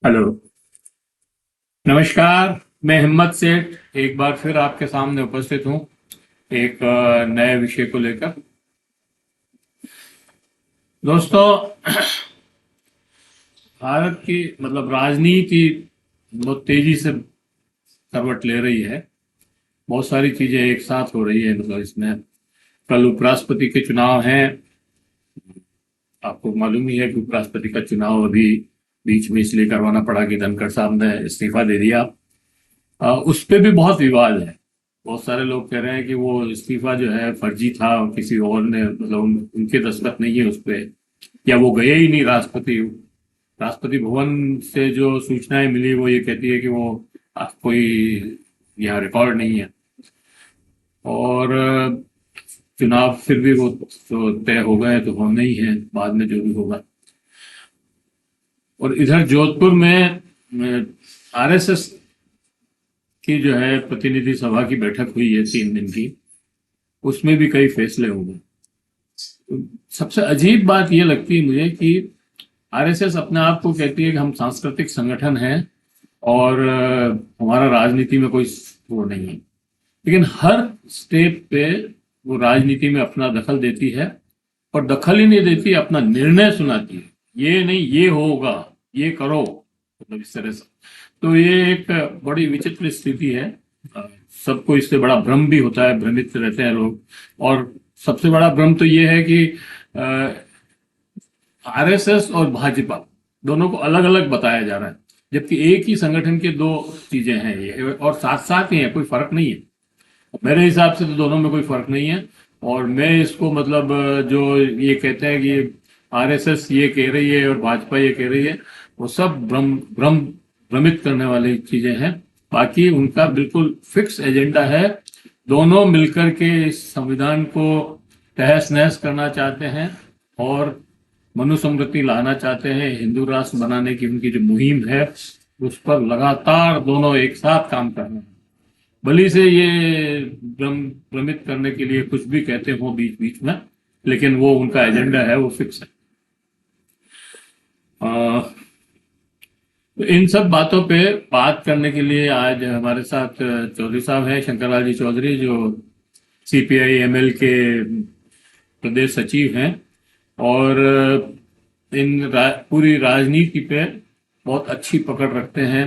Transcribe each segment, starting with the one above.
Hello. नमस्कार। मैं हिम्मत सेठ एक बार फिर आपके सामने उपस्थित हूँ एक नए विषय को लेकर। दोस्तों, भारत की राजनीति बहुत तेजी से करवट ले रही है। बहुत सारी चीजें एक साथ हो रही है। इसमें कल उपराष्ट्रपति के चुनाव हैं। आपको मालूम ही है कि उपराष्ट्रपति का चुनाव अभी बीच में इसलिए करवाना पड़ा कि धनखड़ साहब ने इस्तीफा दे दिया। उस पे भी बहुत विवाद है। बहुत सारे लोग कह रहे हैं कि वो इस्तीफा जो है फर्जी था और किसी और ने उनके दस्तखत नहीं है उस पे, या वो गए ही नहीं राष्ट्रपति। राष्ट्रपति भवन से जो सूचनाएं मिली वो ये कहती है कि वो कोई यहाँ रिकॉर्ड नहीं है। और चुनाव फिर भी वो तो तय हो गए तो होना ही है, बाद में जो भी होगा। और इधर जोधपुर में आरएसएस की जो है प्रतिनिधि सभा की बैठक हुई है 3 दिन की। उसमें भी कई फैसले होंगे। सबसे अजीब बात यह लगती है मुझे कि आरएसएस अपने आप को कहती है कि हम सांस्कृतिक संगठन हैं और हमारा राजनीति में कोई वो नहीं है, लेकिन हर स्टेप पे वो राजनीति में अपना दखल देती है। और दखल ही नहीं देती, अपना निर्णय सुनाती है। ये नहीं, ये होगा, ये करो, इस तरह से। तो ये एक बड़ी विचित्र स्थिति है। सबको इससे बड़ा भ्रम भी होता है, भ्रमित रहते हैं लोग। और सबसे बड़ा भ्रम तो ये है कि आरएसएस और भाजपा दोनों को अलग अलग बताया जा रहा है, जबकि एक ही संगठन के दो चीजें हैं ये, और साथ साथ ही है, कोई फर्क नहीं है। मेरे हिसाब से तो दोनों में कोई फर्क नहीं है। और मैं इसको जो ये कहते हैं कि आरएसएस ये कह रही है और भाजपा ये कह रही है, वो सब भ्रम भ्रम भ्रमित करने वाली चीजें हैं। बाकी उनका बिल्कुल फिक्स एजेंडा है। दोनों मिलकर के इस संविधान को तहस नहस करना चाहते हैं और मनुस्मृति लाना चाहते हैं। हिंदू राष्ट्र बनाने की उनकी जो मुहिम है उस पर लगातार दोनों एक साथ काम कर रहे हैं। भली से ये भ्रमित करने के लिए कुछ भी कहते हो बीच बीच में, लेकिन वो उनका एजेंडा है, वो फिक्स है। तो इन सब बातों पे बात करने के लिए आज हमारे साथ चौधरी साहब हैं, शंकर जी चौधरी, जो सीपीआई एमएल के प्रदेश सचिव हैं। और पूरी राजनीति पे बहुत अच्छी पकड़ रखते हैं।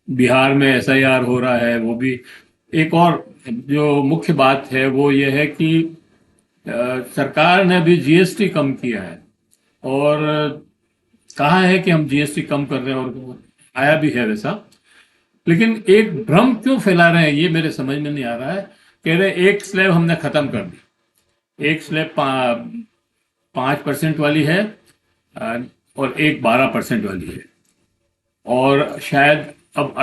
बिहार में एसआईआर हो रहा है, वो भी। एक और जो मुख्य बात है वो ये है कि सरकार ने अभी जीएसटी कम किया है और कहा है कि हम जीएसटी कम कर रहे हैं, और आया भी है वैसा। लेकिन एक भ्रम क्यों फैला रहे हैं ये मेरे समझ में नहीं आ रहा है। कह रहे एक स्लैब हमने खत्म कर दी। एक स्लैब 5% वाली है और एक 12% वाली है। और शायद अब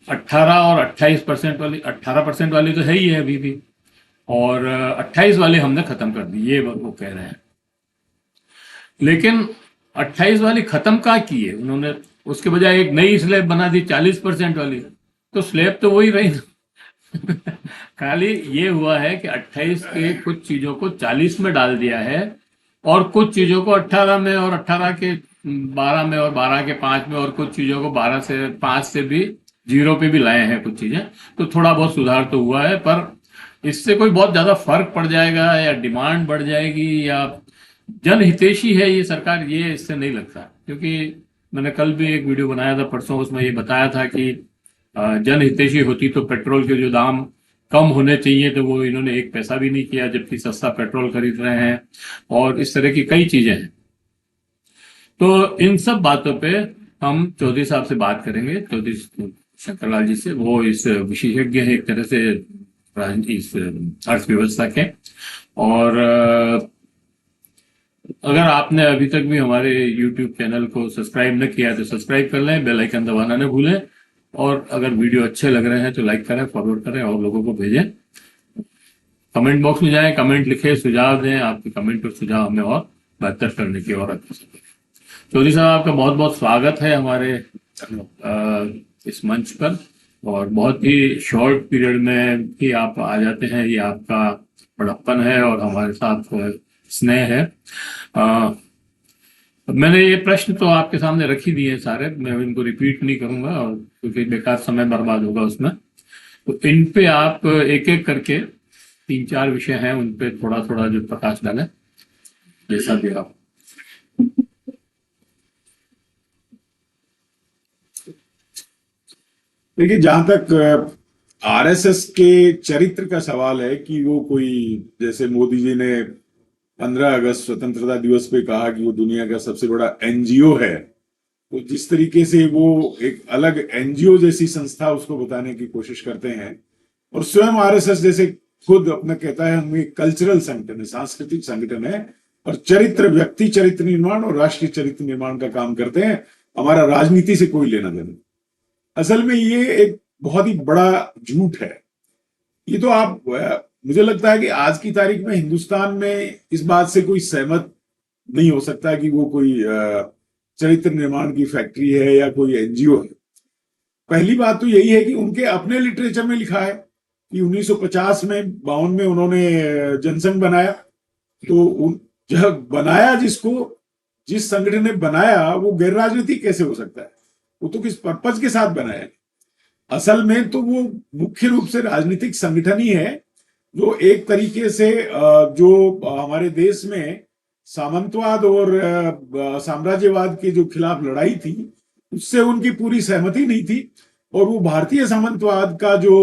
18 और 28% वाली, 18% वाली तो है ही है अभी भी, और 28 वाली हमने खत्म कर दी, ये वो कह रहे हैं। लेकिन 28 वाली खत्म कहाँ की है उन्होंने? उसके बजाय एक नई स्लैब बना दी 40% वाली। तो स्लैब तो वही रही खाली ये हुआ है कि 28 के कुछ चीजों को 40 में डाल दिया है, और कुछ चीजों को 18 में, और 18 के 12 में, और 12 के 5 में, और कुछ चीजों को 12 से 5 से भी 0 पे भी लाए हैं कुछ चीजें। तो थोड़ा बहुत सुधार तो हुआ है, पर इससे कोई बहुत ज्यादा फर्क पड़ जाएगा या डिमांड बढ़ जाएगी या जनहितैषी है ये सरकार, ये इससे नहीं लगता। क्योंकि मैंने कल भी एक वीडियो बनाया था, परसों, उसमें ये बताया था कि जनहितैषी होती तो पेट्रोल के जो दाम कम होने चाहिए तो वो इन्होंने एक पैसा भी नहीं किया, जबकि सस्ता पेट्रोल खरीद रहे हैं। और इस तरह की कई चीजें हैं। तो इन सब बातों पे हम चौधरी साहब से बात करेंगे, चौधरी शंकर जी से। वो इस विशेषज्ञ है एक तरह से राजनीति, इस अर्थव्यवस्था के। और अगर आपने अभी तक भी हमारे YouTube चैनल को सब्सक्राइब न किया तो सब्सक्राइब कर लें, बेल आइकन दबाना न भूलें। और अगर वीडियो अच्छे लग रहे हैं तो लाइक करें, फॉरवर्ड करें और लोगों को भेजें। कमेंट बॉक्स में जाएं, कमेंट लिखें, सुझाव दें। आपके कमेंट और सुझाव हमें और बेहतर करने की और अच्छा सके। चौधरी साहब, आपका बहुत बहुत स्वागत है हमारे इस मंच पर। और बहुत ही शॉर्ट पीरियड में ही आप आ जाते हैं, ये आपका बड़प्पन है और हमारे साथ स्नेह है। मैंने ये प्रश्न तो आपके सामने रख ही दिए सारे, मैं इनको रिपीट नहीं करूंगा और क्योंकि बेकार समय बर्बाद होगा उसमें। तो इन पे आप एक एक करके 3-4 विषय हैं, उन पे थोड़ा थोड़ा जो प्रकाश डालें, जैसा भी आप। देखिए, जहां तक आरएसएस के चरित्र का सवाल है कि वो कोई, जैसे मोदी जी ने 15 अगस्त स्वतंत्रता दिवस पे कहा कि वो दुनिया का सबसे बड़ा एनजीओ है, तो जिस तरीके से वो एक अलग एनजीओ जैसी संस्था उसको बताने की कोशिश करते हैं, और स्वयं आरएसएस जैसे खुद अपना कहता है हम एक कल्चरल संगठन है, सांस्कृतिक संगठन है, और चरित्र, व्यक्ति चरित्र निर्माण और राष्ट्रीय चरित्र निर्माण का काम करते हैं, हमारा राजनीति से कोई लेना देना। असल में ये एक बहुत ही बड़ा झूठ है। ये तो आप, मुझे लगता है कि आज की तारीख में हिंदुस्तान में इस बात से कोई सहमत नहीं हो सकता कि वो कोई चरित्र निर्माण की फैक्ट्री है या कोई एनजीओ है। पहली बात तो यही है कि उनके अपने लिटरेचर में लिखा है कि 1950 में 52 में उन्होंने जनसंघ बनाया, तो जब बनाया, जिस संगठन ने बनाया वो गैर राजनीतिक कैसे हो सकता है? वो तो किस पर्पज के साथ बनाया है? असल में तो वो मुख्य रूप से राजनीतिक संगठन ही है, जो एक तरीके से जो हमारे देश में सामंतवाद और साम्राज्यवाद के जो खिलाफ लड़ाई थी, उससे उनकी पूरी सहमति नहीं थी, और वो भारतीय सामंतवाद का जो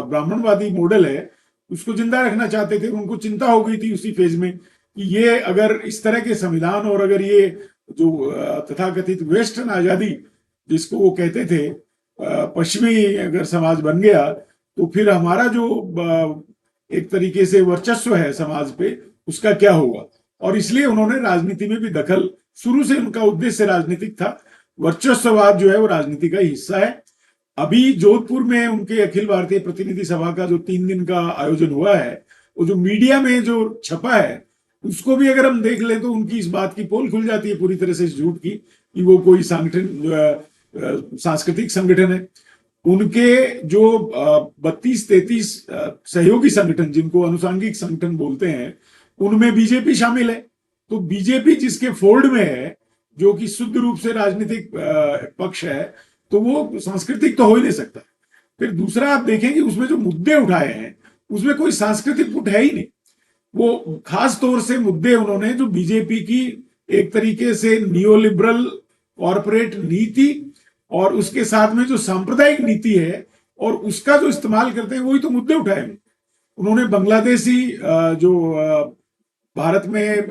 ब्राह्मणवादी मॉडल है उसको जिंदा रखना चाहते थे। उनको चिंता हो गई थी उसी फेज में कि ये अगर इस तरह के संविधान, और अगर ये जो तथाकथित वेस्टर्न आजादी जिसको वो कहते थे, पश्चिमी अगर समाज बन गया, तो फिर हमारा जो एक तरीके से वर्चस्व है समाज पे, उसका क्या होगा? और इसलिए उन्होंने राजनीति में भी दखल, शुरू से उनका उद्देश्य राजनीतिक था। वर्चस्ववाद जो है वो राजनीति का हिस्सा है। अभी जोधपुर में उनके अखिल भारतीय प्रतिनिधि सभा का जो 3 दिन का आयोजन हुआ है, वो जो मीडिया में जो छपा है उसको भी अगर हम देख लें तो उनकी इस बात की पोल खुल जाती है पूरी तरह से इस झूठ की कि वो कोई संगठन, सांस्कृतिक संगठन है। उनके जो 32-33 सहयोगी संगठन, जिनको अनुसांगिक संगठन बोलते हैं, उनमें बीजेपी शामिल है। तो बीजेपी जिसके फोल्ड में है, जो कि शुद्ध रूप से राजनीतिक पक्ष है, तो वो सांस्कृतिक तो हो ही नहीं सकता। फिर दूसरा आप देखेंगे उसमें जो मुद्दे उठाए हैं उसमें कोई सांस्कृतिक पुट है ही नहीं। वो खास तौर से मुद्दे उन्होंने जो बीजेपी की एक तरीके से नियोलिबरल कॉरपोरेट नीति और उसके साथ में जो सांप्रदायिक नीति है और उसका जो इस्तेमाल करते हैं, वही तो मुद्दे उठाए। उन्होंने बांग्लादेशी जो भारत में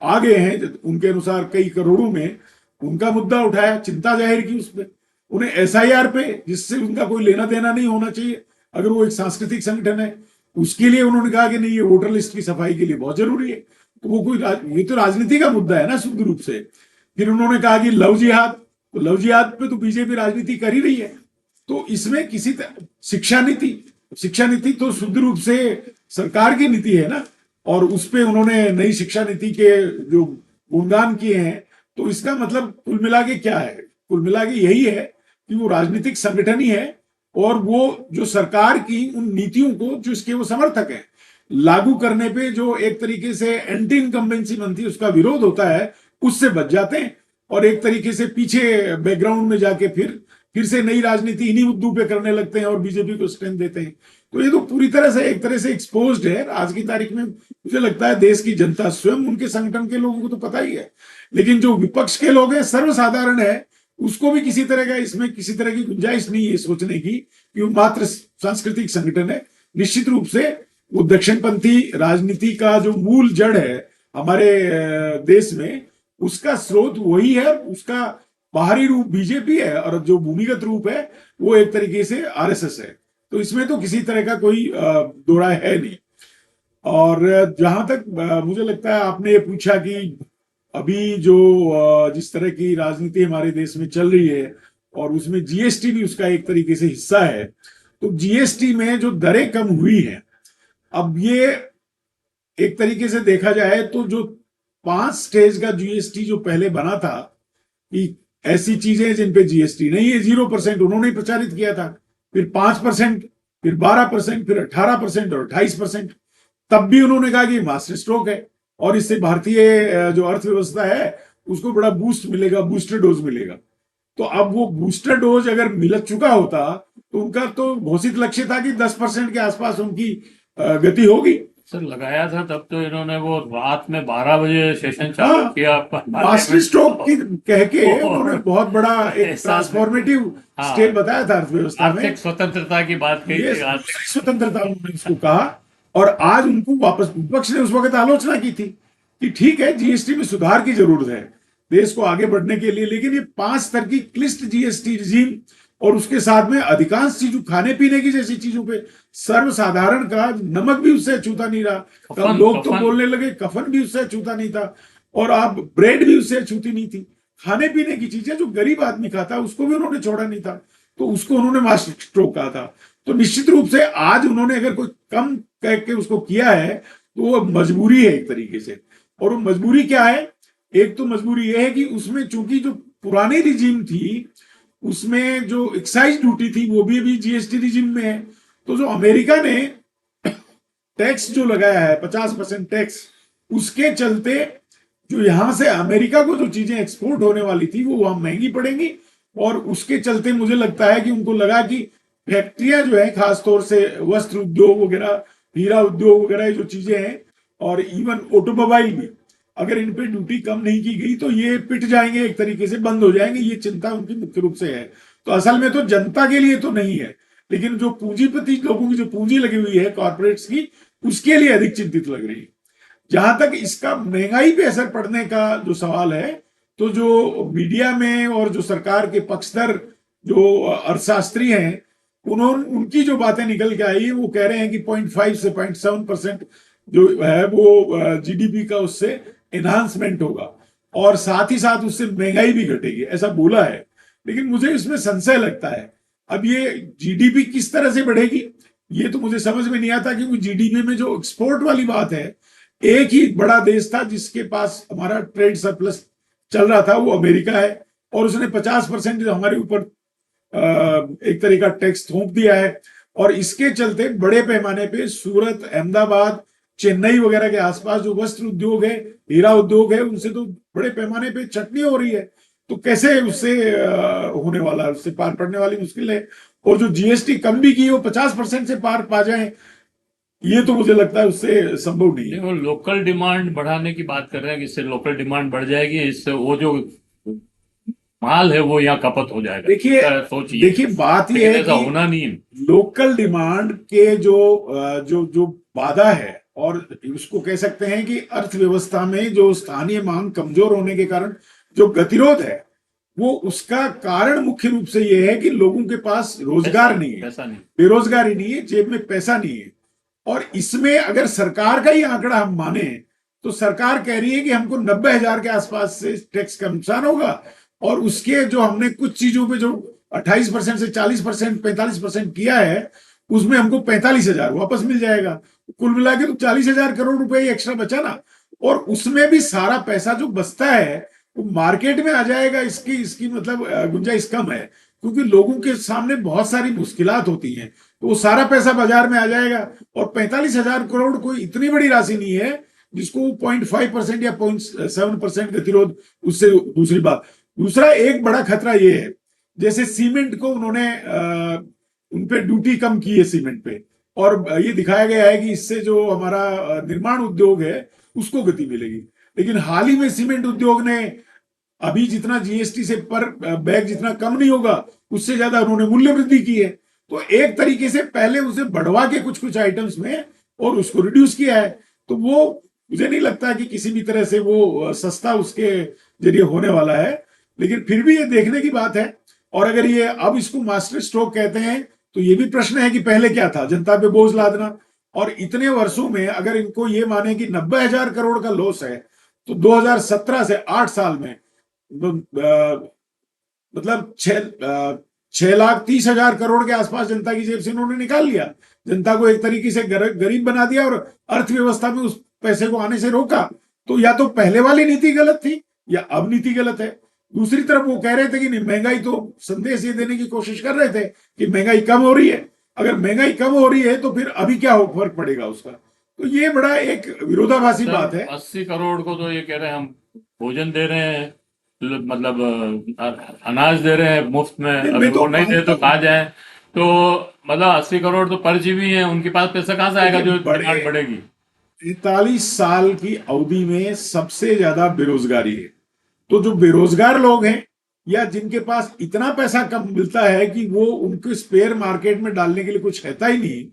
आ गए हैं उनके अनुसार कई करोड़ों में, उनका मुद्दा उठाया, चिंता जाहिर की उस पर। उन्हें एसआईआर पे, जिससे उनका कोई लेना देना नहीं होना चाहिए अगर वो एक सांस्कृतिक संगठन है, उसके लिए उन्होंने कहा कि नहीं, ये वोटर लिस्ट की सफाई के लिए बहुत जरूरी है। तो वो कोई ये तो राजनीति का मुद्दा है ना शुद्ध रूप से। फिर उन्होंने कहा कि लव जिहाद, तो लव जिहाद पे तो बीजेपी राजनीति कर ही रही है। तो इसमें किसी शिक्षा नीति तो शुद्ध रूप से सरकार की नीति है ना, और उस पे उन्होंने नई शिक्षा नीति के जो गुणगान किए हैं। तो इसका मतलब कुल मिला के क्या है? कुल मिला के यही है कि वो राजनीतिक संगठन ही है, और वो जो सरकार की उन नीतियों को, जो इसके वो समर्थक है, लागू करने पे जो एक तरीके से एंटी इनकम्बेंसी बनती है, उसका विरोध होता है, उससे बच जाते हैं, और एक तरीके से पीछे बैकग्राउंड में जाके फिर से नई राजनीति इन्हीं मुद्दों पे करने लगते हैं और बीजेपी को स्ट्रेंथ देते हैं। तो ये तो पूरी तरह से एक तरह से एक्सपोज्ड है आज की तारीख में। मुझे लगता है देश की जनता, स्वयं उनके संगठन के लोगों को तो पता ही है, लेकिन जो विपक्ष के लोग हैं, सर्वसाधारण है, उसको भी किसी तरह का, इसमें किसी तरह की गुंजाइश नहीं है सोचने की कि वो मात्र सांस्कृतिक संगठन है। निश्चित रूप से वो दक्षिणपंथी राजनीति का जो मूल जड़ है हमारे देश में, उसका स्रोत वही है, उसका बाहरी रूप बीजेपी है, और जो भूमिगत रूप है वो एक तरीके से आरएसएस है। तो इसमें तो किसी तरह का कोई दो राय है नहीं। और जहां तक मुझे लगता है, आपने ये पूछा कि अभी जो जिस तरह की राजनीति हमारे देश में चल रही है, और उसमें जीएसटी भी उसका एक तरीके से हिस्सा है, तो जीएसटी में जो दरें कम हुई है, अब ये एक तरीके से देखा जाए तो जो 5 स्टेज का जीएसटी जो पहले बना था कि ऐसी चीजें जिन पे जीएसटी नहीं है, 0% उन्होंने प्रचारित किया था, फिर 5%, फिर 12%, फिर 18% और 28%। तब भी उन्होंने कहा कि मास्टर स्ट्रोक है, और इससे भारतीय जो अर्थव्यवस्था है उसको बड़ा बूस्ट मिलेगा, बूस्टर डोज मिलेगा। तो अब वो बूस्टर डोज अगर मिल चुका होता तो उनका तो घोषित लक्ष्य था कि 10% के आसपास उनकी गति होगी। सर लगाया था तब तो इन्होंने वो रात में 12 बजे सेशन चालू हाँ, किया मास्टर स्ट्रोक की कह के उन्होंने बहुत बड़ा एक ऐसा ट्रांसफॉर्मेटिव हाँ स्टेप बताया था अर्थव्यवस्था में। आर्थिक स्वतंत्रता की बात कही ये थी आर्थिक दूसरी स्वतंत्रता उन्होंने उसको कहा। और आज उनको वापस विपक्ष ने उस वक्त आलोचना की थी कि ठीक है जीएसटी में सुधार की जरूरत है देश को आगे बढ़ने के लिए, लेकिन ये 5 स्तर की क्लिष्ट जीएसटी रिजीम और उसके साथ में अधिकांश चीजों खाने पीने की जैसी चीजों पे सर्वसाधारण का नमक भी उससे अछूता नहीं रहा। कफन लोग तो कफन बोलने लगे कफन भी उससे अछूता नहीं था, और आप ब्रेड भी उससे अछूती नहीं थी। खाने पीने की चीजें जो गरीब आदमी खाता उसको भी उन्होंने छोड़ा नहीं था, तो उसको उन्होंने मास्टर स्ट्रोक कहा था। तो निश्चित रूप से आज उन्होंने अगर कोई कम कह के उसको किया है तो वो मजबूरी है एक तरीके से। और वो मजबूरी क्या है? एक तो मजबूरी ये है कि उसमें चूंकि जो पुरानी रिजीम थी उसमें जो एक्साइज ड्यूटी थी वो भी जीएसटी रिजीम में है। तो जो अमेरिका ने टैक्स जो लगाया है 50% टैक्स, उसके चलते जो यहां से अमेरिका को जो चीजें एक्सपोर्ट होने वाली थी वो वहां महंगी पड़ेंगी। और उसके चलते मुझे लगता है कि उनको लगा कि फैक्ट्रियां जो है खासतौर से वस्त्र उद्योग वगैरह, हीरा उद्योग वगैरह जो चीजें हैं, और इवन ऑटोमोबाइल भी, अगर इन पे ड्यूटी कम नहीं की गई तो ये पिट जाएंगे, एक तरीके से बंद हो जाएंगे। ये चिंता उनकी मुख्य रूप से है। तो असल में तो जनता के लिए तो नहीं है, लेकिन जो पूंजीपति लोगों की जो पूंजी लगी हुई है कॉर्पोरेट्स की, उसके लिए अधिक चिंतित लग रही है। जहां तक इसका महंगाई पे असर पड़ने का जो सवाल है, तो जो मीडिया में और जो सरकार के पक्षधर जो अर्थशास्त्री हैं उन्होंने उनकी जो बातें निकल के आई वो कह रहे हैं कि 0.5 से 0.7% जो है वो जीडीपी का उससे एनहांसमेंट होगा, और साथ ही साथ उससे महंगाई भी घटेगी, ऐसा बोला है। लेकिन मुझे इसमें संशय लगता है। अब ये जीडीपी किस तरह से बढ़ेगी ये तो मुझे समझ में नहीं आता, क्योंकि जीडीपी में जो एक्सपोर्ट वाली बात है, एक ही बड़ा देश था जिसके पास हमारा ट्रेड सरप्लस चल रहा था, वो अमेरिका है, और उसने 50% हमारे ऊपर एक तरह का टैक्स थोप दिया है। और इसके चलते बड़े पैमाने पे सूरत, अहमदाबाद, चेन्नई वगैरह के आसपास जो वस्त्र उद्योग है, हीरा उद्योग है, उनसे तो बड़े पैमाने पे चटनी हो रही है। तो कैसे उससे होने वाला है, उससे पार पड़ने वाली मुश्किल है। और जो जीएसटी कम भी की वो 50% से पार पा जाए, ये तो मुझे लगता है उससे संभव नहीं है। देखो लोकल डिमांड बढ़ाने की बात कर रहे हैं कि इससे लोकल डिमांड बढ़ जाएगी, इससे वो जो माल है वो यहाँ खपत हो जाएगा। देखिए सोचिए, देखिए बात यह है ऐसा कि होना नहीं है। लोकल डिमांड के जो जो जो बाधा है, और उसको कह सकते हैं कि अर्थव्यवस्था में जो स्थानीय मांग कमजोर होने के कारण जो गतिरोध है, वो उसका कारण मुख्य रूप से यह है कि लोगों के पास रोजगार नहीं है, पैसा नहीं, बेरोजगारी नहीं है, जेब में पैसा नहीं है। और इसमें अगर सरकार का ही आंकड़ा हम माने तो सरकार कह रही है कि हमको 90,000 के आसपास से टैक्स का नुकसान होगा, और उसके जो हमने कुछ चीजों पे जो 28% से 40%, 45% किया है, उसमें हमको 45,000 वापस मिल जाएगा। कुल मिला के तो 40,000 करोड़ रुपए ही एक्स्ट्रा बचा ना। और उसमें भी सारा पैसा जो बचता है वो मार्केट में आ जाएगा, इसकी इसकी मतलब गुंजाइश कम है, क्योंकि लोगों के सामने बहुत सारी मुश्किलात होती हैं, तो वो सारा पैसा बाजार में आ जाएगा। और 45,000 करोड़ कोई इतनी बड़ी राशि नहीं है जिसको 0.5% या 0.7% गतिरोध उससे। दूसरी बात, दूसरा एक बड़ा खतरा ये है, जैसे सीमेंट को उन्होंने उन पे ड्यूटी कम की है सीमेंट पे, और ये दिखाया गया है कि इससे जो हमारा निर्माण उद्योग है उसको गति मिलेगी। लेकिन हाल ही में सीमेंट उद्योग ने अभी जितना जीएसटी से पर बैग जितना कम नहीं होगा, उससे ज्यादा उन्होंने मूल्य वृद्धि की है। तो एक तरीके से पहले उसे बढ़वा के कुछ कुछ आइटम्स में और उसको रिड्यूस किया है, तो वो मुझे नहीं लगता कि किसी भी तरह से वो सस्ता उसके जरिए होने वाला है। लेकिन फिर भी ये देखने की बात है। और अगर ये अब इसको मास्टर स्ट्रोक कहते हैं तो ये भी प्रश्न है कि पहले क्या था, जनता पे बोझ लादना। और इतने वर्षों में अगर इनको ये माने कि 90,000 करोड़ का लॉस है, तो 2017 से 8 साल में मतलब 6,30,000 करोड़ के आसपास जनता की जेब से उन्होंने निकाल लिया। जनता को एक तरीके से गरीब बना दिया और अर्थव्यवस्था में उस पैसे को आने से रोका। तो या तो पहले वाली नीति गलत थी या अब नीति गलत है। दूसरी तरफ वो कह रहे थे कि नहीं, महंगाई तो संदेश ये देने की कोशिश कर रहे थे कि महंगाई कम हो रही है। अगर महंगाई कम हो रही है तो फिर अभी क्या फर्क पड़ेगा उसका। तो ये बड़ा एक विरोधाभासी बात है। 80 करोड़ को तो ये कह रहे हैं हम भोजन दे रहे हैं, मतलब अनाज दे रहे हैं मुफ्त में, मैं अगर तो वो नहीं दे मानता तो हूँ खा जाए। तो मतलब 80 करोड़ तो परजीवी हैं, उनके पास पैसा कहाँ से आएगा देखिए, जो बड़े डिमांड बढ़ेगी। 43 साल की अवधि में सबसे ज्यादा बेरोजगारी है। तो जो बेरोजगार लोग हैं या जिनके पास इतना पैसा कम मिलता है कि वो उनको स्पेयर मार्केट में डालने के लिए कुछ रहता ही नहीं,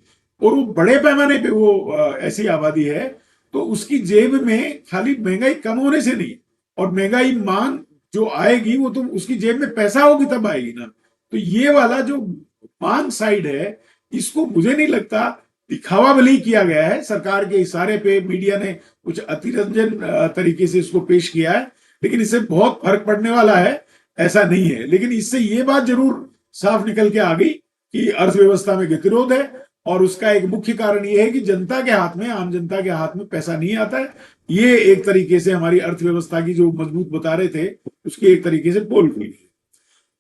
और वो बड़े पैमाने पे वो ऐसी आबादी है, तो उसकी जेब में खाली महंगाई कम होने से नहीं, और महंगाई मांग जो आएगी वो तो उसकी जेब में पैसा होगी तब आएगी ना। तो ये वाला जो मांग साइड है, इसको मुझे नहीं लगता, दिखावा भले ही किया गया है सरकार के इशारे पे, मीडिया ने कुछ अतिरंजन तरीके से इसको पेश किया है, लेकिन इससे बहुत फर्क पड़ने वाला है ऐसा नहीं है। लेकिन इससे ये बात जरूर साफ निकल के आ गई कि अर्थव्यवस्था में गतिरोध है, और उसका एक मुख्य कारण ये है कि जनता के हाथ में, आम जनता के हाथ में पैसा नहीं आता है। ये एक तरीके से हमारी अर्थव्यवस्था की जो मजबूत बता रहे थे उसकी एक तरीके से पोल खुली।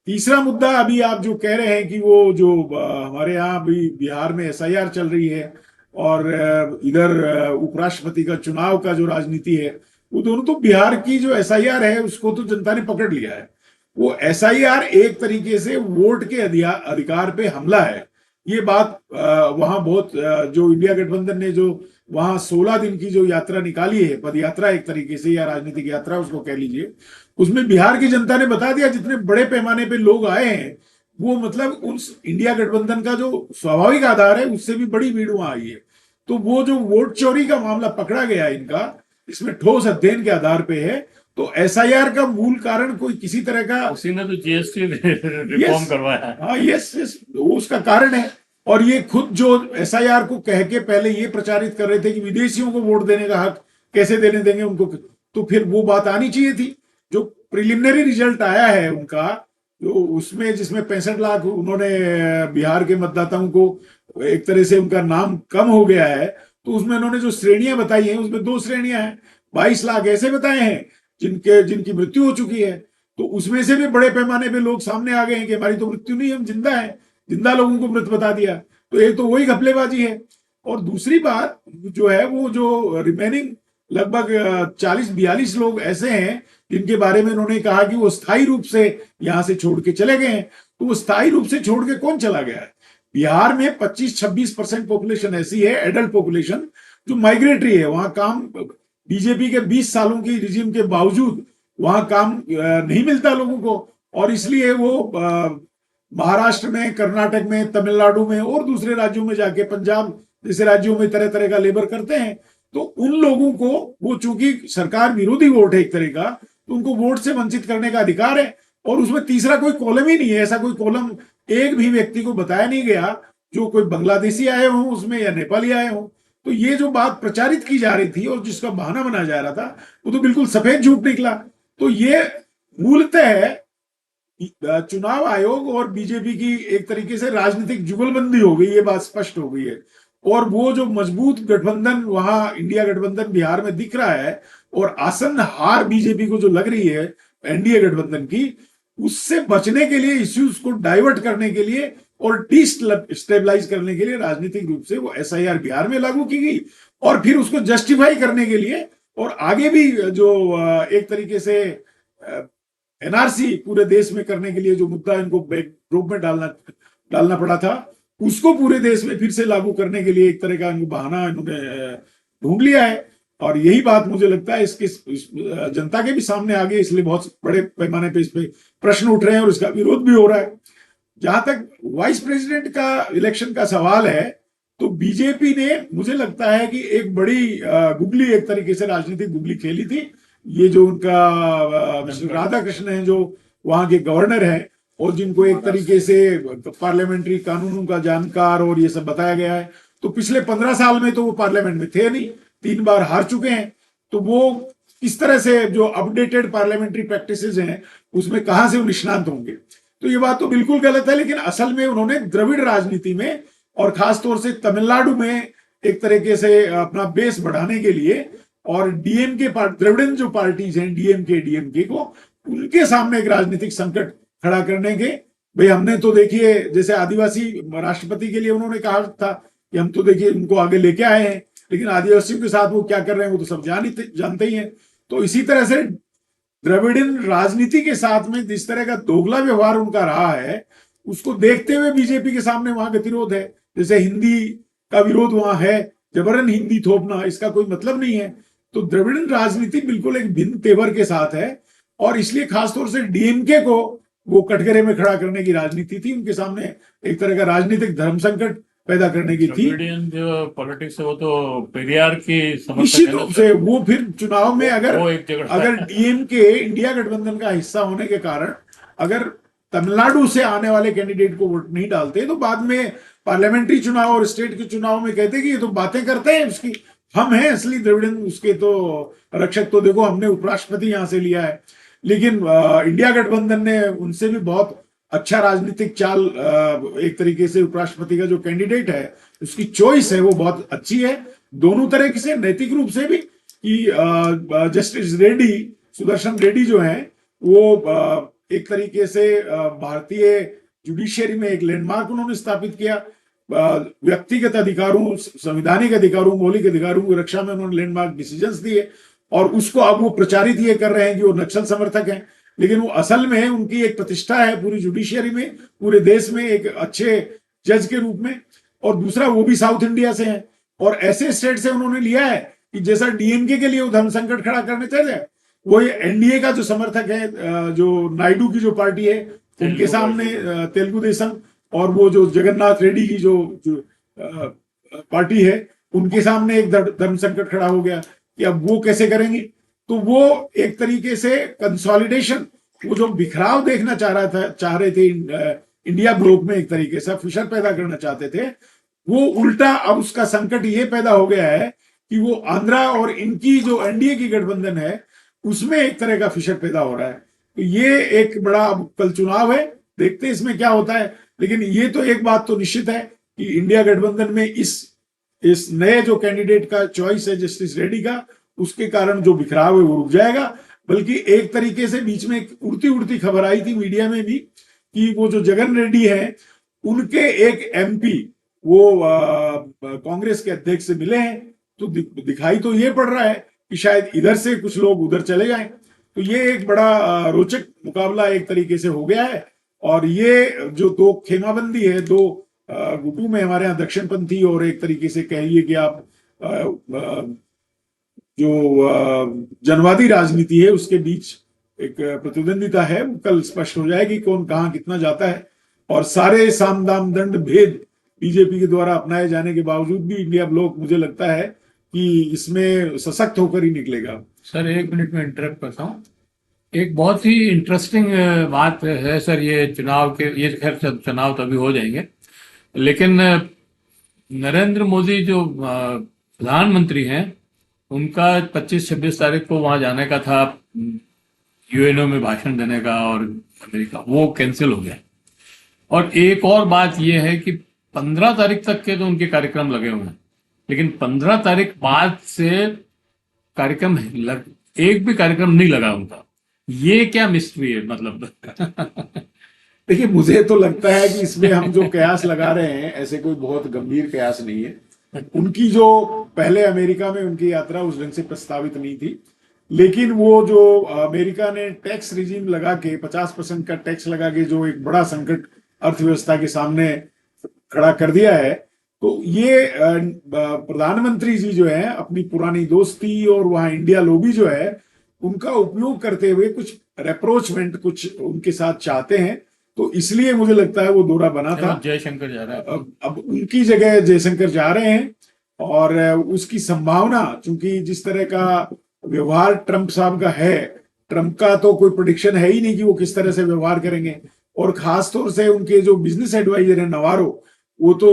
तीसरा मुद्दा अभी आप जो कह रहे हैं कि वो जो हमारे यहाँ अभी बिहार में एसआईआर चल रही है, और इधर उपराष्ट्रपति का चुनाव का जो राजनीति है, वो दोनों तो, बिहार की जो एसआईआर है उसको तो जनता ने पकड़ लिया है। वो एसआईआर एक तरीके से वोट के अधिकार पे हमला है। ये बात वहां बहुत जो इंडिया गठबंधन ने जो वहां 16 दिन की जो यात्रा निकाली है, पद यात्रा एक तरीके से, या राजनीतिक यात्रा उसको कह लीजिए, उसमें बिहार की जनता ने बता दिया, जितने बड़े पैमाने पे लोग आए हैं वो मतलब उस इंडिया गठबंधन का जो स्वाभाविक आधार है उससे भी बड़ी भीड़ वहां आई है। तो वो जो वोट चोरी का मामला पकड़ा गया इनका, इसमें ठोस अध्ययन के आधार पे है। तो एसआईआर का मूल कारण कोई किसी तरह का, उसी ने तो जीएसटी रिफॉर्म यस, करवाया है। हाँ, यस यस, वो उसका कारण है। और ये खुद जो एसआईआर को कह के पहले ये प्रचारित कर रहे थे कि विदेशियों को वोट देने का हक कैसे देने देंगे उनको, तो फिर वो बात आनी चाहिए थी। जो प्रिलिमिनरी रिजल्ट आया है उनका, जो उसमें जिसमें 65 लाख उन्होंने बिहार के मतदाताओं को एक तरह से उनका नाम कम हो गया है, तो उसमें उन्होंने जो श्रेणियां बताई हैं उसमें 2 श्रेणियां हैं। 22 लाख ऐसे बताए हैं जिनकी मृत्यु हो चुकी है, तो उसमें से भी बड़े पैमाने पे लोग सामने आ गए हैं कि हमारी तो मृत्यु नहीं, हम जिंदा हैं, जिंदा लोगों को मृत बता दिया। तो एक तो वही घपलेबाजी है। और दूसरी बात जो है, वो जो रिमेनिंग लगभग 40-42 लोग ऐसे हैं जिनके बारे में उन्होंने कहा कि वो स्थायी रूप से यहां से छोड़ के चले गए हैं। तो वो स्थायी रूप से छोड़ के कौन चला गया है? बिहार में 25-26% पॉपुलेशन ऐसी है, एडल्ट पॉपुलेशन, जो माइग्रेटरी है। वहां काम, बीजेपी के 20 सालों की रिजीम के बावजूद वहां काम नहीं मिलता लोगों को, और इसलिए वो महाराष्ट्र में, कर्नाटक में, तमिलनाडु में और दूसरे राज्यों में जाके, पंजाब जैसे राज्यों में तरह तरह का लेबर करते हैं। तो उन लोगों को, वो चूंकि सरकार विरोधी वोट है एक तरह का, तो उनको वोट से वंचित करने का अधिकार है। और उसमें तीसरा कोई कॉलम ही नहीं है, ऐसा कोई कॉलम एक भी व्यक्ति को बताया नहीं गया जो कोई बांग्लादेशी आए हों उसमें या नेपाली आए हों। तो ये जो बात प्रचारित की जा रही थी और जिसका बहाना बनाया जा रहा था, वो तो बिल्कुल सफेद झूठ निकला। तो ये मूलतः चुनाव आयोग और बीजेपी की एक तरीके से राजनीतिक जुगलबंदी हो गई, ये बात स्पष्ट हो गई है। और वो जो मजबूत गठबंधन वहां इंडिया गठबंधन बिहार में दिख रहा है, और आसन्न हार बीजेपी को जो लग रही है एनडीए गठबंधन की, उससे बचने के लिए, इश्यूज को डाइवर्ट करने के लिए और डिस्टेबलाइज करने के लिए राजनीतिक रूप से वो एसआईआर बिहार में लागू की गई, और फिर उसको जस्टिफाई करने के लिए और आगे भी जो एक तरीके से एनआरसी पूरे देश में करने के लिए जो मुद्दा इनको बैकड्रॉप में डालना पड़ा था, उसको पूरे देश में फिर से लागू करने के लिए एक तरह का इनको बहाना इन्होंने ढूंढ लिया है। और यही बात मुझे लगता है इसके जनता के भी सामने आ गई, इसलिए बहुत बड़े पैमाने पे इस पे प्रश्न उठ रहे हैं और इसका विरोध भी हो रहा है। जहां तक वाइस प्रेसिडेंट का इलेक्शन का सवाल है, तो बीजेपी ने, मुझे लगता है कि एक बड़ी गुगली, एक तरीके से राजनीतिक गुगली खेली थी। ये जो उनका राधा कृष्ण है, जो वहां के गवर्नर हैं, और जिनको एक तरीके से पार्लियामेंट्री कानूनों का जानकार और ये सब बताया गया है, तो पिछले 15 साल में तो वो पार्लियामेंट में थे नहीं, 3 बार हार चुके हैं। तो वो इस तरह से जो अपडेटेड पार्लियामेंट्री प्रैक्टिसेस हैं उसमें कहां से वो निष्णांत होंगे? तो ये बात तो बिल्कुल गलत है। लेकिन असल में उन्होंने द्रविड़ राजनीति में और खासतौर से तमिलनाडु में एक तरीके से अपना बेस बढ़ाने के लिए, और डीएमके द्रविड़न जो पार्टीज हैं, डीएमके को, उनके सामने एक राजनीतिक संकट खड़ा करने के, भाई हमने तो देखिए जैसे आदिवासी राष्ट्रपति के लिए उन्होंने कहा था कि हम तो देखिए उनको आगे लेके आए हैं, लेकिन आदिवासियों के साथ वो क्या कर रहे हैं वो तो सब जानते ही हैं। तो इसी तरह से द्रविड़न राजनीति के साथ में जिस तरह का दोगला व्यवहार उनका रहा है, उसको देखते हुए बीजेपी के सामने वहां गतिरोध है। जैसे हिंदी का विरोध वहां है, जबरन हिंदी थोपना इसका कोई मतलब नहीं है। तो द्रविड़न राजनीति बिल्कुल एक भिन्न तेवर के साथ है, और इसलिए खासतौर से डीएमके को वो कटघरे में खड़ा करने की राजनीति थी उनके सामने, एक तरह का राजनीतिक धर्म संकट पैदा करने की थी। द्रविडियन जो पॉलिटिक्स है वो तो पेरियार की समर्थक निश्चित है ना रूप सर। से वो फिर चुनाव में वो एक जगह अगर डीएमके इंडिया गठबंधन का हिस्सा होने के कारण अगर तमिलनाडु से आने वाले कैंडिडेट को वोट नहीं डालते, तो बाद में पार्लियामेंट्री चुनाव और स्टेट के चुनाव में कहते कि ये तो बातें करते हैं उसकी, हम हैं असली द्रविड़न उसके तो रक्षक, तो देखो हमने उपराष्ट्रपति यहां से लिया है। लेकिन इंडिया गठबंधन ने उनसे भी बहुत अच्छा राजनीतिक चाल, एक तरीके से उपराष्ट्रपति का जो कैंडिडेट है उसकी चॉइस है वो बहुत अच्छी है, दोनों तरह से, नैतिक रूप से भी कि जस्टिस रेड्डी, सुदर्शन रेड्डी जो है वो एक तरीके से भारतीय जुडिशियरी में एक लैंडमार्क उन्होंने स्थापित किया। व्यक्तिगत अधिकारों, संवैधानिक अधिकारों, मौलिक अधिकारों की रक्षा में उन्होंने लैंडमार्क डिसीजंस दिए, और उसको अब वो प्रचारित ये कर रहे हैं कि वो नक्सल समर्थक हैं, लेकिन वो असल में उनकी एक प्रतिष्ठा है पूरी जुडिशियरी में, पूरे देश में एक अच्छे जज के रूप में। और दूसरा, वो भी साउथ इंडिया से हैं, और ऐसे स्टेट से उन्होंने लिया है कि जैसा डीएमके के लिए वो धर्म संकट खड़ा करने चाहते हैं, वो एनडीए का जो समर्थक है, जो नायडू की जो पार्टी है उनके सामने, तेलुगु देशम, और वो जो जगन्नाथ रेड्डी की जो पार्टी है उनके सामने एक धर्म संकट खड़ा हो गया कि अब वो कैसे करेंगे। तो वो एक तरीके से कंसोलिडेशन, वो जो बिखराव देखना चाह रहे थे इंडिया ब्लॉक में, एक तरीके से फिशर पैदा करना चाहते थे, वो उल्टा अब उसका संकट ये पैदा हो गया है कि वो आंध्रा और इनकी जो एनडीए की गठबंधन है उसमें एक तरह का फिशर पैदा हो रहा है। तो ये एक बड़ा, अब कल चुनाव है, देखते हैं इसमें क्या होता है। लेकिन ये तो एक बात तो निश्चित है कि इंडिया गठबंधन में इस नए जो कैंडिडेट का चॉइस है जस्टिस रेड्डी का, उसके कारण जो बिखराव है वो रुक जाएगा। बल्कि एक तरीके से बीच में एक उड़ती खबर आई थी मीडिया में भी कि वो जो जगन रेड्डी है उनके एक एमपी वो कांग्रेस के अध्यक्ष से मिले हैं, तो दिखाई तो ये पड़ रहा है कि शायद इधर से कुछ लोग उधर चले जाएं। तो ये एक बड़ा रोचक मुकाबला एक तरीके से हो गया है। और ये जो दो खेमाबंदी है, दो गुटों में, हमारे यहाँ दक्षिणपंथी और एक तरीके से कहिए कि आप जो जनवादी राजनीति है उसके बीच एक प्रतिद्वंदिता है, वो कल स्पष्ट हो जाएगी कौन कहाँ कितना जाता है। और सारे साम दाम दंड भेद बीजेपी के द्वारा अपनाए जाने के बावजूद भी इंडिया ब्लॉक, मुझे लगता है कि इसमें सशक्त होकर ही निकलेगा। सर 1 मिनट में इंटरप्ट करता हूँ। एक बहुत ही इंटरेस्टिंग बात है सर, ये चुनाव के, ये खैर सब चुनाव तो अभी हो जाएंगे, लेकिन नरेंद्र मोदी जो प्रधानमंत्री हैं उनका 25-26 तारीख को वहां जाने का था, यूएनओ में भाषण देने का, और अमेरिका, वो कैंसिल हो गया। और एक और बात यह है कि 15 तारीख तक के तो उनके कार्यक्रम लगे हुए हैं, लेकिन 15 तारीख बाद से कार्यक्रम एक भी कार्यक्रम नहीं लगा उनका। ये क्या मिस्ट्री है मतलब? देखिए, मुझे तो लगता है कि इसमें हम जो कयास लगा रहे हैं ऐसे कोई बहुत गंभीर कयास नहीं है। उनकी जो पहले अमेरिका में उनकी यात्रा उस ढंग से प्रस्तावित नहीं थी, लेकिन वो जो अमेरिका ने टैक्स रिजीम लगा के 50% का टैक्स लगा के जो एक बड़ा संकट अर्थव्यवस्था के सामने खड़ा कर दिया है, तो ये प्रधानमंत्री जी जो है अपनी पुरानी दोस्ती और वहां इंडिया लॉबी जो है उनका उपयोग करते हुए कुछ रेप्रोचमेंट कुछ उनके साथ चाहते हैं, तो इसलिए मुझे लगता है वो दौरा बना था। जयशंकर जा रहा है, अब उनकी जगह जयशंकर जा रहे हैं, और उसकी संभावना, चूंकि जिस तरह का व्यवहार ट्रंप साहब का है, ट्रंप का तो कोई प्रेडिक्शन है ही नहीं कि वो किस तरह से व्यवहार करेंगे, और खासतौर से उनके जो बिजनेस एडवाइजर है नवारो, वो तो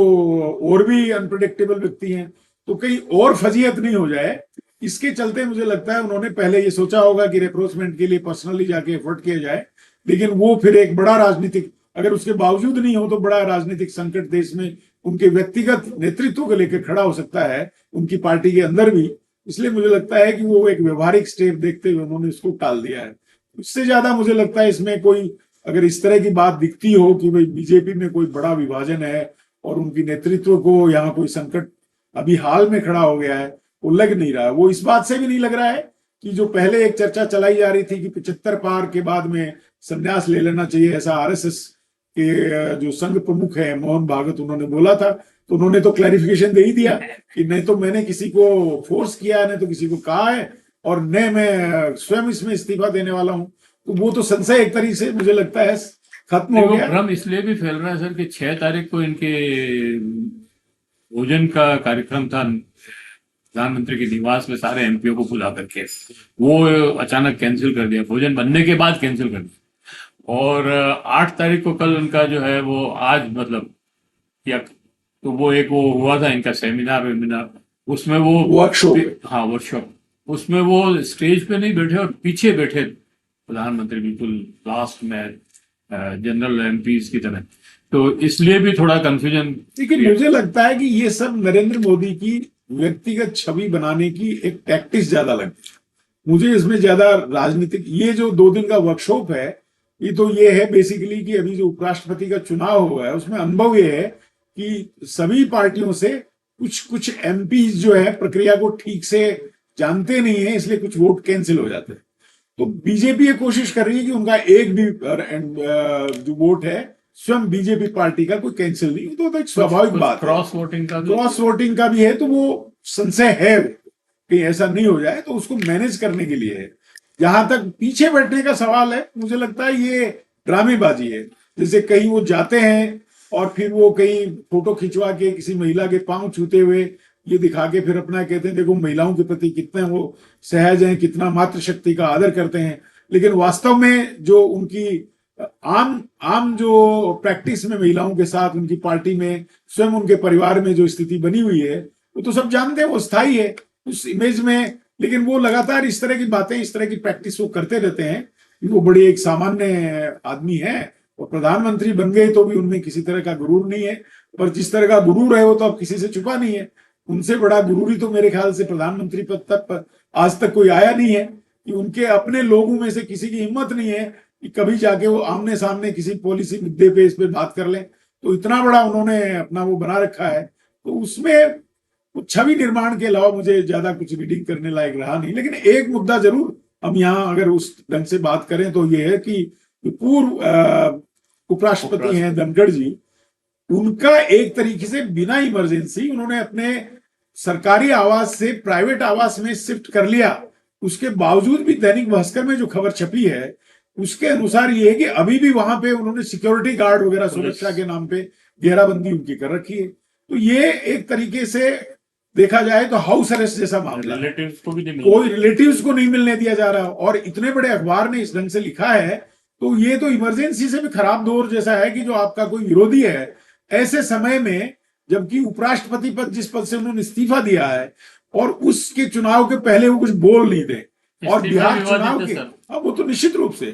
और भी अनप्रिडिक्टेबल व्यक्ति हैं, तो कहीं और फजीहत नहीं हो जाए, इसके चलते मुझे लगता है उन्होंने पहले ये सोचा होगा कि रिप्रोचमेंट के लिए पर्सनली जाके एफर्ट किया जाए, लेकिन वो फिर एक बड़ा राजनीतिक, अगर उसके बावजूद नहीं हो तो बड़ा राजनीतिक संकट देश में उनके व्यक्तिगत नेतृत्व को लेकर खड़ा हो सकता है, उनकी पार्टी के अंदर भी। इसलिए मुझे लगता है कि वो एक व्यवहारिक स्टेप देखते हुए उन्होंने इसको टाल दिया है। उससे ज्यादा मुझे लगता है इसमें कोई, अगर इस तरह की बात दिखती हो कि भाई बीजेपी में कोई बड़ा विभाजन है और उनकी नेतृत्व को यहाँ कोई संकट अभी हाल में खड़ा हो गया है, वो लग नहीं रहा है। वो इस बात से भी नहीं लग रहा है कि जो पहले एक चर्चा चलाई जा रही थी कि 75 पार के बाद में संन्यास ले लेना चाहिए, ऐसा आरएसएस के जो संघ प्रमुख है मोहन भागवत उन्होंने बोला था, तो उन्होंने तो क्लैरिफिकेशन दे ही दिया कि नहीं तो मैंने किसी को फोर्स किया है, नहीं तो किसी को कहा है, और न मैं स्वयं इसमें इस्तीफा देने वाला हूं। तो वो तो संशय एक तरीके से मुझे लगता है खत्म हो गया। भ्रम इसलिए भी फैल रहा है सर कि 6 तारीख को इनके भोजन का कार्यक्रम था प्रधानमंत्री के निवास में सारे एमपीओ को बुला करके, वो अचानक कैंसिल कर दिया, भोजन बनने के बाद कैंसिल कर दिया। और 8 तारीख को कल उनका जो है वो आज मतलब या तो वो एक वो हुआ था इनका वेमिनार, उसमें वो वर्कशॉप, हाँ वर्कशॉप, उसमें वो स्टेज पे नहीं बैठे और पीछे बैठे प्रधानमंत्री बिल्कुल लास्ट में जनरल एमपीज की तरह, तो इसलिए भी थोड़ा कंफ्यूजन। लेकिन मुझे लगता है कि ये सब नरेंद्र मोदी की व्यक्तिगत छवि बनाने की एक टैक्टिस ज्यादा लगती है मुझे, इसमें ज्यादा राजनीतिक, ये जो 2 दिन का वर्कशॉप है ये तो ये है बेसिकली कि अभी जो उपराष्ट्रपति का चुनाव हुआ है उसमें अनुभव ये है कि सभी पार्टियों से कुछ एमपी जो है प्रक्रिया को ठीक से जानते नहीं है, इसलिए कुछ वोट कैंसिल हो जाते हैं। तो बीजेपी ये कोशिश कर रही है कि उनका एक भी जो वोट है स्वयं बीजेपी पार्टी का कोई कैंसिल नहीं, तो एक स्वाभाविक बात, क्रॉस वोटिंग का भी है, तो वो संशय है कि ऐसा नहीं हो जाए, तो उसको मैनेज करने के लिए है। जहां तक पीछे बैठने का सवाल है, मुझे लगता है ये ड्रामेबाजी है। जैसे कहीं वो जाते हैं और फिर वो कहीं फोटो खिंचवा के किसी महिला के पांव छूते हुए ये दिखा के फिर अपना कहते हैं देखो महिलाओं के प्रति कितने वो सहज हैं, कितना मातृशक्ति का आदर करते हैं, लेकिन वास्तव में जो उनकी आम जो प्रैक्टिस में महिलाओं के साथ उनकी पार्टी में स्वयं उनके परिवार में जो स्थिति बनी हुई है वो तो सब जानते हैं, वो स्थायी है उस इमेज में। लेकिन वो लगातार इस तरह की बातें, इस तरह की प्रैक्टिस वो करते रहते हैं। वो बड़े एक सामान्य आदमी है और प्रधानमंत्री बन गए तो भी उनमें किसी तरह का गुरूर नहीं है, पर जिस तरह का गुरूर है वो तो अब किसी से छुपा नहीं है। उनसे बड़ा गुरूरी तो मेरे ख्याल से प्रधानमंत्री पद तक आज तक कोई आया नहीं है, कि उनके अपने लोगों में से किसी की हिम्मत नहीं है कि कभी जाके वो आमने सामने किसी पॉलिसी मुद्दे पे इस पे बात कर लें। तो इतना बड़ा उन्होंने अपना वो बना रखा है, तो उसमें छवि निर्माण के अलावा मुझे ज्यादा कुछ रीडिंग करने लायक रहा नहीं। लेकिन एक मुद्दा जरूर हम यहाँ अगर उस ढंग से बात करें तो ये है कि पूर्व उपराष्ट्रपति हैं धनखड़ जी, उनका एक तरीके से बिना इमरजेंसी उन्होंने अपने सरकारी आवास से प्राइवेट आवास में शिफ्ट कर लिया। उसके बावजूद भी दैनिक भास्कर में जो खबर छपी है उसके अनुसार ये है कि अभी भी वहां पे उन्होंने सिक्योरिटी गार्ड वगैरह सुरक्षा के नाम पे घेराबंदी उनकी कर रखी है। तो ये एक तरीके से देखा जाए तो हाउस अरेस्ट जैसा मामला, कोई रिलेटिव्स को नहीं मिलने दिया जा रहा, और इतने बड़े अखबार ने इस ढंग से लिखा है तो ये तो इमरजेंसी से भी खराब दौर जैसा है कि जो आपका कोई विरोधी है ऐसे समय में, जबकि उपराष्ट्रपति पद जिस पद से उन्होंने इस्तीफा दिया है और उसके चुनाव के पहले वो कुछ बोल नहीं दे, और बिहार चुनाव के अब वो तो निश्चित रूप से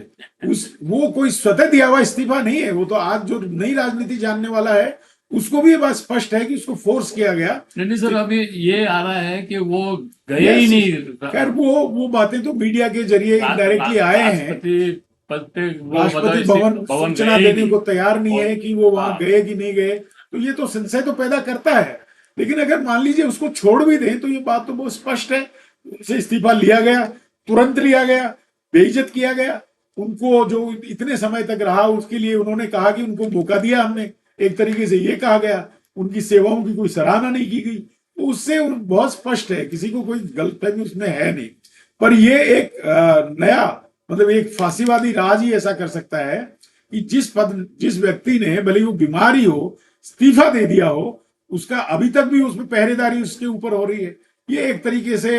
वो कोई स्वतः दिया हुआ इस्तीफा नहीं है, वो तो आज जो नई राजनीति जानने वाला है उसको भी ये बात स्पष्ट है कि उसको फोर्स किया गया। नहीं सर, अभी ये आ रहा है कि वो गए ही नहीं। खैर वो बातें तो मीडिया के जरिए इनडायरेक्टली आए हैं, राष्ट्रपति भवन सूचना देने को तैयार नहीं है कि वो वहां गए कि नहीं गए, तो ये तो संशय तो पैदा करता है। लेकिन अगर मान लीजिए उसको छोड़ भी दें तो ये बात तो बहुत स्पष्ट है, उनसे इस्तीफा लिया गया, तुरंत लिया गया, बेइज्जत किया गया, उनको जो इतने समय तक रहा उसके लिए उन्होंने कहा कि उनको मौका दिया हमने, एक तरीके से ये कहा गया, उनकी सेवाओं की कोई सराहना नहीं की गई, तो उससे बहुत स्पष्ट है, किसी को कोई गलतफहमी उसमें है नहीं। पर ये एक नया मतलब एक फांसीवादी राज ही ऐसा कर सकता है कि जिस व्यक्ति ने भले वो बीमारी हो इस्तीफा दे दिया हो, उसका अभी तक भी उसमें पहरेदारी उसके ऊपर हो रही है। ये एक तरीके से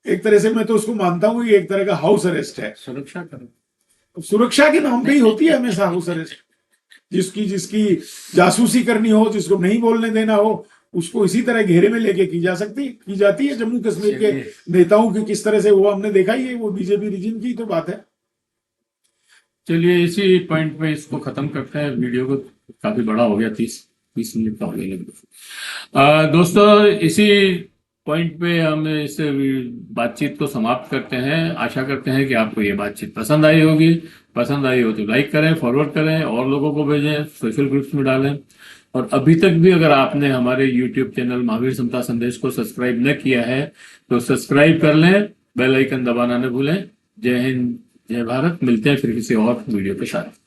एक तरह से मैं तो उसको मानता हूं ये एक तरह का हाउस अरेस्ट है। सुरक्षा के नाम पे ही होती है हमेशा हाउस अरेस्ट। जिसकी जासूसी करनी हो, जिसको नहीं बोलने देना हो, उसको इसी तरह घेरे में लेके की जाती है। जम्मू कश्मीर के नेताओं की किस तरह से वो हमने देखा ही है, वो बीजेपी रिजिम की तो बात है। चलिए इसी पॉइंट पे इसको खत्म करते हैं, वीडियो को काफी बड़ा हो गया, 30 मिनट का हो गया लगभग। दोस्तों इसी पॉइंट पे हम इस बातचीत को समाप्त करते हैं। आशा करते हैं कि आपको ये बातचीत पसंद आई होगी। पसंद आई हो तो लाइक करें, फॉरवर्ड करें, और लोगों को भेजें, सोशल ग्रुप्स में डालें। और अभी तक भी अगर आपने हमारे YouTube चैनल महावीर समता संदेश को सब्सक्राइब न किया है तो सब्सक्राइब कर लें, बेल आइकन दबाना न भूलें। जय हिंद, जय भारत। मिलते हैं फिर किसी और वीडियो के साथ।